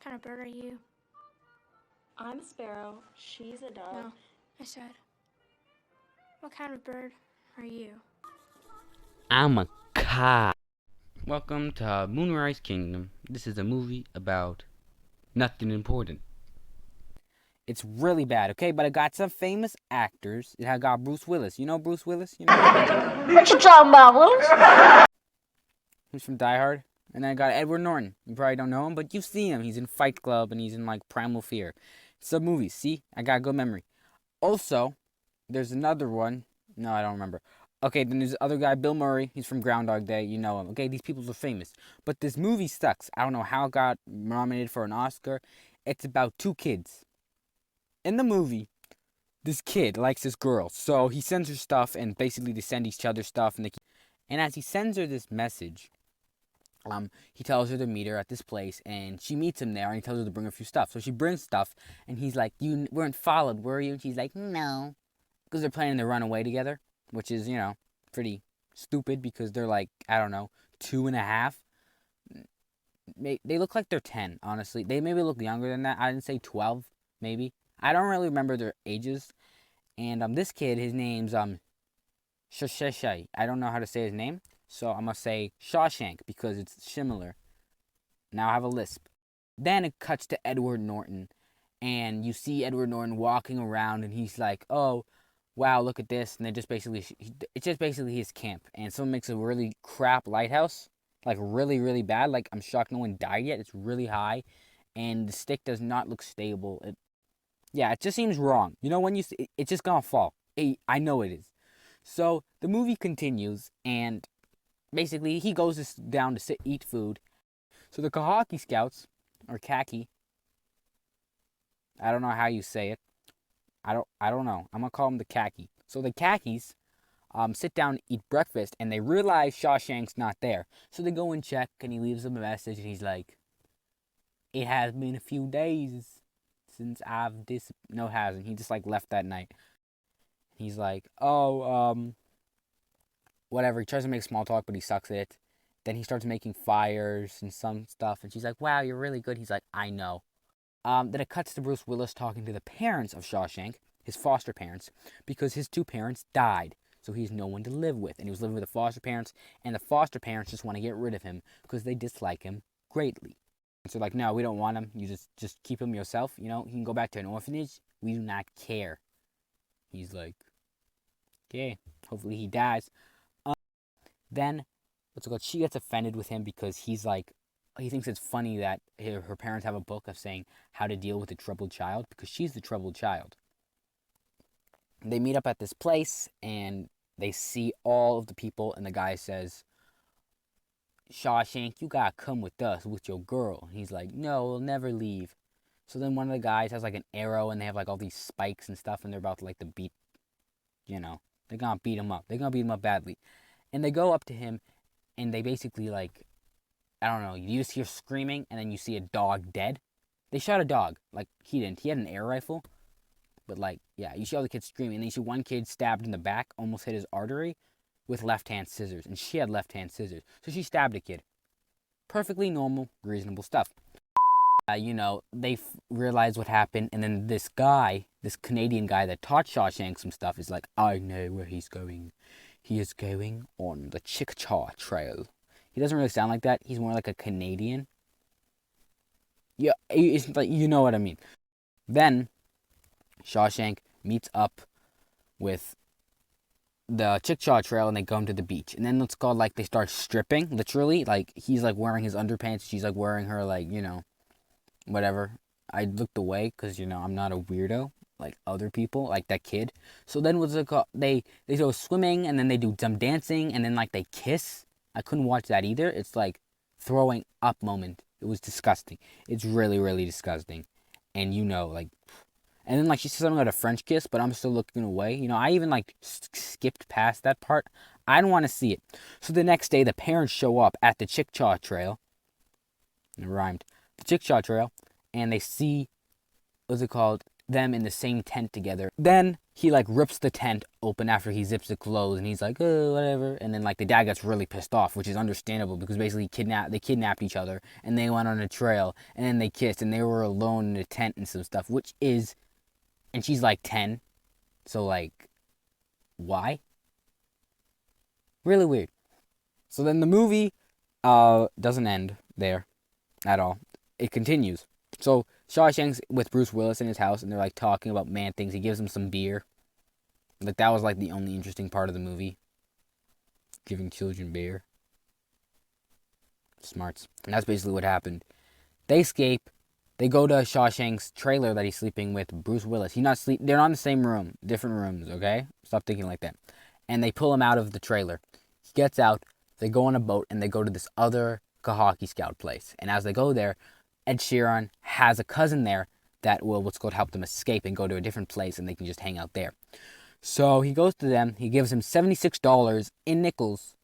kind of bird are you? I'm a sparrow. She's a dove. No, I said, what kind of bird are you? I'm a cat. Welcome to Moonrise Kingdom. This is a movie about nothing important. It's really bad, okay? But I got some famous actors. I got Bruce Willis. You know Bruce Willis? You know? What you talking about, Willis? He's from Die Hard. And then I got Edward Norton. You probably don't know him, but you see him. He's in Fight Club and he's in like Primal Fear. Some movies. See? I got good memory. Also, there's another one. No, I don't remember. Okay, then there's the other guy, Bill Murray. He's from Groundhog Day. You know him. Okay, these people are famous. But this movie sucks. I don't know how it got nominated for an Oscar. It's about two kids. In the movie, this kid likes this girl. So he sends her stuff, and basically they send each other stuff. And as he sends her this message, he tells her to meet her at this place, and she meets him there, and he tells her to bring a few stuff. So she brings stuff, and he's like, "You weren't followed, were you?" And she's like, "No," because they're planning to run away together, which is, you know, pretty stupid because they're like, I don't know, 2.5. They look like they're 10, honestly. They maybe look younger than that. I didn't say 12, maybe. I don't really remember their ages. And this kid, his name's Shasheshai. I don't know how to say his name, so I'm gonna say Shawshank because it's similar. Now I have a lisp. Then it cuts to Edward Norton, and you see Edward Norton walking around, and he's like, "Oh, wow, look at this." And it's just basically his camp, and someone makes a really crap lighthouse, like really, really bad. Like, I'm shocked no one died yet. It's really high, and the stick does not look stable. It just seems wrong. You know, when you see it's just gonna fall. I know it is. So the movie continues, and basically he goes down to eat food. So the Kahaki Scouts, or Khaki, I don't know how you say it. I don't know. I'm gonna call them the Khaki. So the Khakis sit down and eat breakfast, and they realize Shawshank's not there. So they go and check, and he leaves them a message, and he's like, "It has been a few days since I've No, it hasn't. He just like left that night." He's like, "Oh, whatever." He tries to make small talk, but he sucks at it. Then he starts making fires and some stuff, and she's like, "Wow, you're really good." He's like, "I know." Then it cuts to Bruce Willis talking to the parents of Shawshank, his foster parents, because his two parents died. So he has no one to live with. And he was living with the foster parents, and the foster parents just want to get rid of him because they dislike him greatly. And so like, "No, we don't want him. You just keep him yourself. You know, he can go back to an orphanage. We do not care." He's like, "Okay, hopefully he dies." Then, she gets offended with him because he's like, he thinks it's funny that her parents have a book of saying how to deal with a troubled child because she's the troubled child. They meet up at this place, and they see all of the people, and the guy says, "Shawshank, you gotta come with us with your girl." And he's like, "No, we'll never leave." So then one of the guys has like an arrow, and they have like all these spikes and stuff, and they're about to like beat, they're gonna beat him up. They're gonna beat him up badly. And they go up to him, and they basically like, I don't know, you just hear screaming, and then you see a dog dead. They shot a dog. Like, he didn't. He had an air rifle. But, like, yeah, you see all the kids screaming. And then you see one kid stabbed in the back, almost hit his artery, with left-hand scissors. And she had left-hand scissors. So she stabbed a kid. Perfectly normal, reasonable stuff. They realize what happened. And then this guy, this Canadian guy that taught Shawshank some stuff, is like, "I know where he's going. He is going on the Chickasaw Trail." He doesn't really sound like that. He's more like a Canadian. Yeah, it's like, you know what I mean. Then Shawshank meets up with the Chickasaw Trail, and they go to the beach. And then it's called, like, they start stripping, literally. Like, he's, like, wearing his underpants. She's, like, wearing her, like, whatever. I looked away because, I'm not a weirdo like other people, like that kid. So then what's it called? They go swimming, and then they do some dancing, and then, like, they kiss. I couldn't watch that either. It's like throwing up moment. It was disgusting. It's really, really disgusting. And like, and then like she said something about a French kiss, but I'm still looking away. I even like skipped past that part. I don't want to see it. So the next day, the parents show up at the Chickasaw Trail. It rhymed. The Chickasaw Trail, and they see, what's it called? Them in the same tent together. Then he like rips the tent open after he zips it closed, and he's like, oh, whatever. And then like the dad gets really pissed off, which is understandable because basically they kidnapped each other and they went on a trail and then they kissed and they were alone in a tent and some stuff, which is, and she's like 10, so like, why? Really weird. So then the movie doesn't end there at all. It continues. So Shawshank's with Bruce Willis in his house, and they're like talking about man things. He gives him some beer. Like that was like the only interesting part of the movie. Giving children beer. Smarts. And that's basically what happened. They escape. They go to Shawshank's trailer that he's sleeping with Bruce Willis. They're not in the same room. Different rooms, okay? Stop thinking like that. And they pull him out of the trailer. He gets out. They go on a boat and they go to this other Kahaki Scout place. And as they go there, Ed Sheeran has a cousin there that will help them escape and go to a different place, and they can just hang out there. So he goes to them. He gives him $76 in nickels.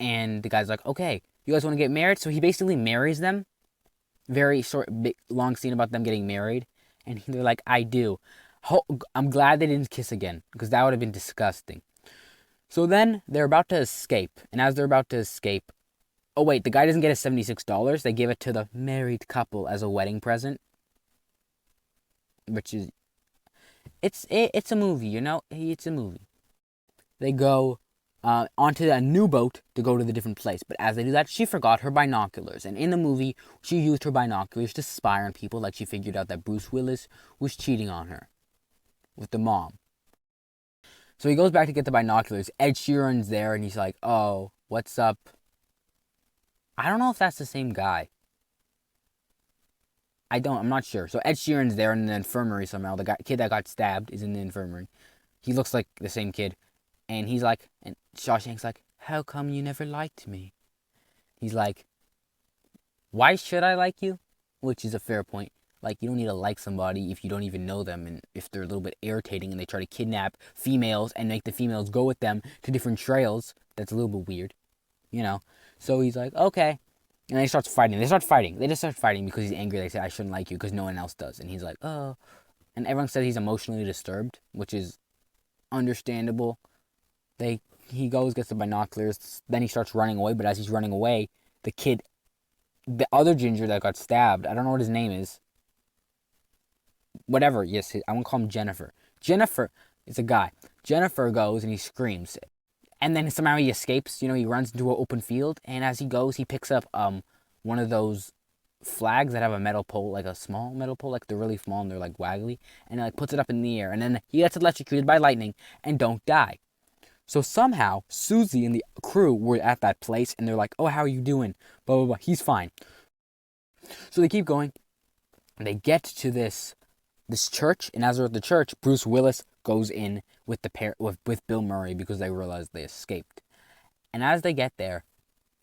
And the guy's like, okay, you guys want to get married? So he basically marries them. Very big, long scene about them getting married. And they're like, I do. I'm glad they didn't kiss again, because that would have been disgusting. So then they're about to escape. And as they're about to escape, oh wait, the guy doesn't get his $76. They give it to the married couple as a wedding present. Which is, it's a movie, you know? It's a movie. They go onto a new boat to go to the different place. But as they do that, she forgot her binoculars. And in the movie, she used her binoculars to spy on people, like she figured out that Bruce Willis was cheating on her with the mom. So he goes back to get the binoculars. Ed Sheeran's there, and he's like, oh, what's up? I don't know if that's the same guy. I'm not sure. So Ed Sheeran's there in the infirmary somehow. The kid that got stabbed is in the infirmary. He looks like the same kid. And he's like, and Shawshank's like, how come you never liked me? He's like, why should I like you? Which is a fair point. Like, you don't need to like somebody if you don't even know them, and if they're a little bit irritating and they try to kidnap females and make the females go with them to different trails. That's a little bit weird, you know? So he's like, okay. And then he starts fighting. They start fighting. They just start fighting because he's angry. They say, I shouldn't like you because no one else does. And he's like, oh. And everyone says he's emotionally disturbed, which is understandable. He goes, gets the binoculars. Then he starts running away. But as he's running away, the other ginger that got stabbed, I don't know what his name is. Whatever, yes, I won't call him Jennifer. Jennifer is a guy. Jennifer goes and he screams. And then somehow he escapes. You know, he runs into an open field. And as he goes, he picks up one of those flags that have a metal pole, like a small metal pole, like they're really small and they're like waggly. And he like puts it up in the air. And then he gets electrocuted by lightning and don't die. So somehow, Susie and the crew were at that place. And they're like, oh, how are you doing? Blah, blah, blah. He's fine. So they keep going. And they get to this church, and as they're at the church, Bruce Willis goes in with with Bill Murray because they realize they escaped. And as they get there,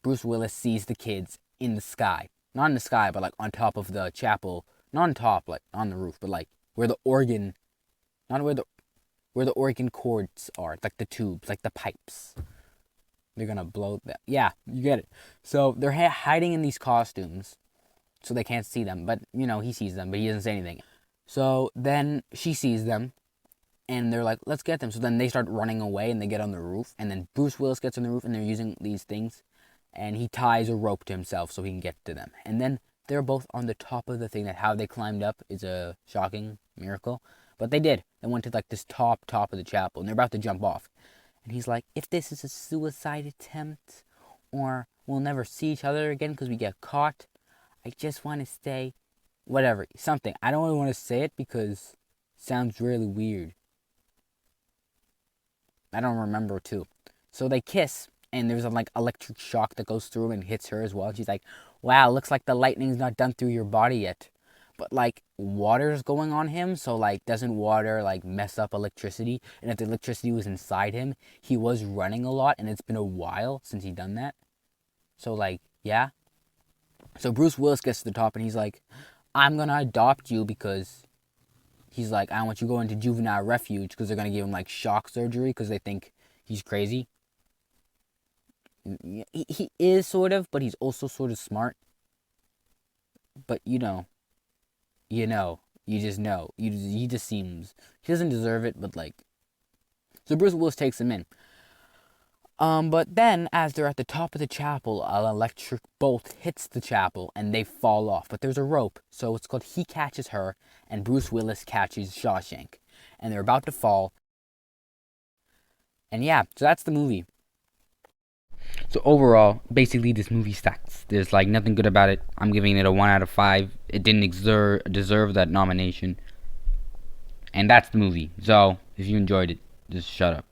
Bruce Willis sees the kids in the sky. Not in the sky, but like on top of the chapel. Not on top, like on the roof, but like where the organ, not where the organ cords are, like the tubes, like the pipes. They're gonna blow that. Yeah, you get it. So they're hiding in these costumes, so they can't see them. But you know, he sees them, but he doesn't say anything. So then she sees them, and they're like, let's get them. So then they start running away, and they get on the roof. And then Bruce Willis gets on the roof, and they're using these things. And he ties a rope to himself so he can get to them. And then they're both on the top of the thing. That how they climbed up is a shocking miracle. But they did. They went to like this top of the chapel, and they're about to jump off. And he's like, if this is a suicide attempt, or we'll never see each other again because we get caught, I just want to stay. Whatever, something. I don't really want to say it because it sounds really weird. I don't remember too. So they kiss, and there's a like electric shock that goes through and hits her as well. She's like, wow, looks like the lightning's not done through your body yet. But like water's going on him, so like doesn't water like mess up electricity? And if the electricity was inside him, he was running a lot, and it's been a while since he done that. So like, yeah. So Bruce Willis gets to the top, and he's like, I'm going to adopt you because he's like, I don't want you going to juvenile refuge because they're going to give him like shock surgery because they think he's crazy. He is sort of, but he's also sort of smart. But you just know. He just seems, he doesn't deserve it, but like, So Bruce Willis takes him in. But then, as they're at the top of the chapel, an electric bolt hits the chapel, and they fall off. But there's a rope, so it's called He Catches Her, and Bruce Willis catches Shawshank. And they're about to fall. And yeah, so that's the movie. So overall, basically this movie sucks. There's like nothing good about it. I'm giving it a 1 out of 5. It didn't deserve that nomination. And that's the movie. So, if you enjoyed it, just shut up.